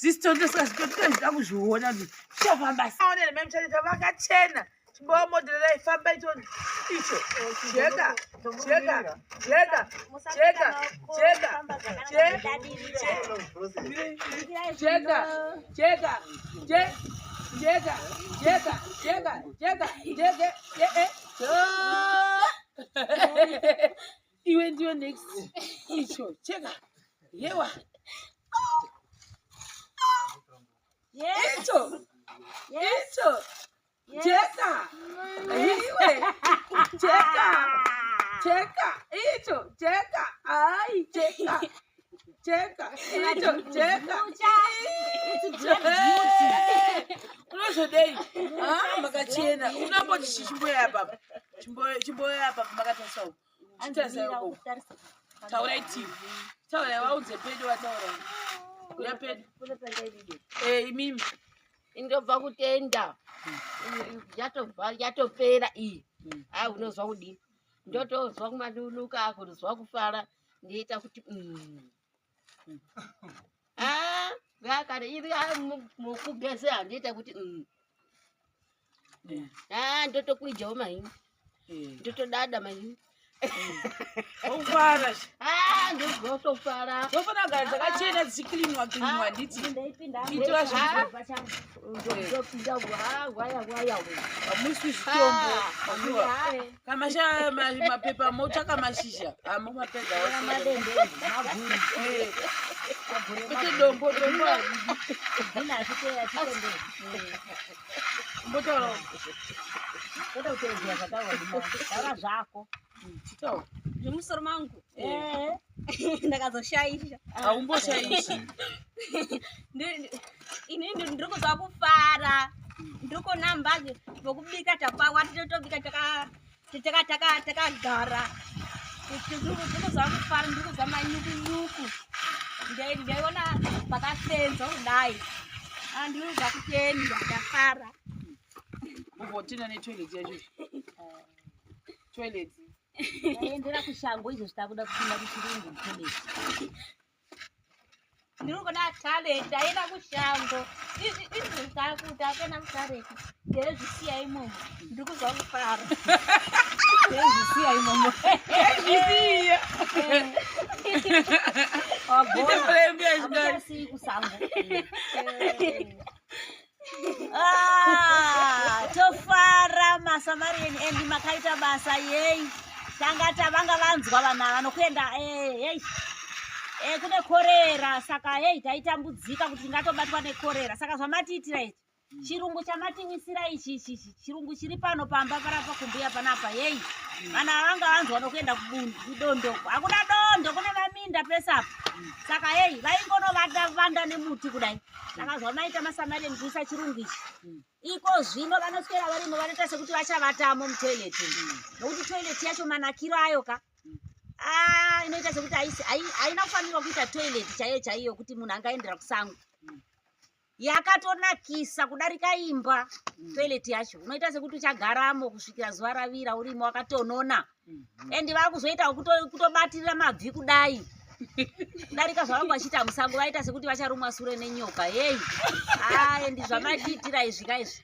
zisitonde sikazitotika kuzviona kuti zvichafamba saonere memchaneta vakachena chimbowa modherera ifamba ichoni icho jeka jeka jeka jeka jeka jeka jeka jeka jeka jeka jeka jeka iwe ndiyo next icho jeka yewa icho icho jeka iwe jeka icho jeka ai jeka jeka icho jeka unozodei makachena unamboti chimboya apa chimboya apa makatasawo chitasayo taura iti taura waudze pedo wataura uya pedo imimi indobva kutenda yatopera iyi unozwa kudini ndotozwa kumadunuka ako ndozwa kufara ndiita kuti vakare iri mukugeze handiita kuti ndotokwijawo mahini ndotodada mahini ofara ndozotofara zofana kugara dzakachena dzichikirinwa kirinwa nditi kuitira ndopinda waya pamusi zvitombo mapepa motsvaka mashizha amomapedza kwete dombo mbotaura zvako chitaura zvemusoro mangu ndakazoshaisha haumboshaisha inini ndiri kuzwa kufara ndiri kunamba vokubika takwawa titotobika takagara ndiri kuzwa kufara ndiri kuzwa manyukunyuku ndaiona pakafenza kudai ndiri kuzwa kutenda ndafara umbotina netoilet yacho toilet ndaendera kushango izvo zvitakuda kupinda kuchirungu toilet ndiri kuda talent ndaenda kushango izvo zvitakuda apena kutareti ndezvisiya imomo ndiri kuzwa kufara ndezvisiya imomo zvisiya amuchasii kusango tofara masamarian endi makaita basa yei tanga vanga vanzwa vanhu ava nokuenda kune korera saka hei taitambudzika kuti tingatobatwa nekorera saka zvamatiitira ichi chirungu chamatiwisira ichi chirungu chiri pano pamba parapa kumbuya panapa hei vanhu ava vanga vanzwa nokuenda kudondoko hakuna dondo kune vaminda pesapo saka hei vaingonovanda nemuti kudai saka zvamaita masamarian kuisa chirungu ichi iko zvino vanoswera varimo vanoita sekuti vachavatamo mutoileti nokuti toileti yacho manakiro ayo ka inoita sekuti haina kufanirwa kuita toileti chaiyo chaiyo kuti munhu angaendera kusango yakatonakisa kudarika imba toileti yacho unoita sekuti uchagaramo kusvikira zuva ravira urimo wakatonona endi vakuzoita kutobatirira mabvi kudai kudarika zvavanga vachiita musango vaita sekuti vacharumwa sure nenyoka hei endi zvamatiitira izvi kaizvi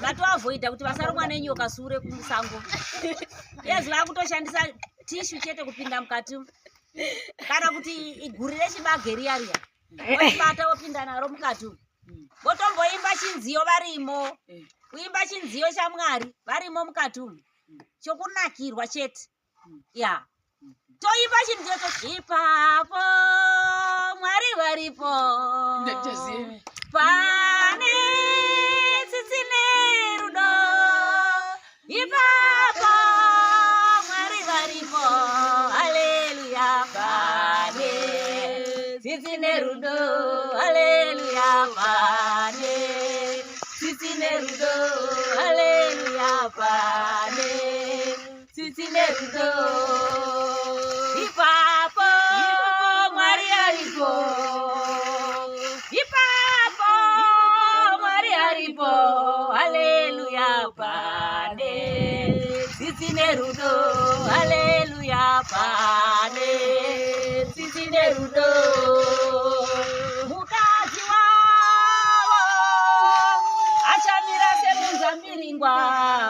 matoavhoidha kuti vasarumwa nenyoka sure kumusango yezi vakutoshandisa tishu chete kupinda mukati kana kuti iguri rechibage riya riya vobata vopinda naro mukati votomboimba chinziyo varimo kuimba chinziyo chamwari varimo mukati umu chokunakirwa chete ya toimba chinziyo ipapo mwari varipo pane tsitsi nerudo ipapo mwari varipo haleluya pane tsitsi nerudo haleluya pane tsitsi nerudo haleluya pane tsitsi nerudo ipapo mwari aripo ipapo mwari aripo haleluya pane tsitsi nerudo haleluya pane tsitsi nerudo mukadzi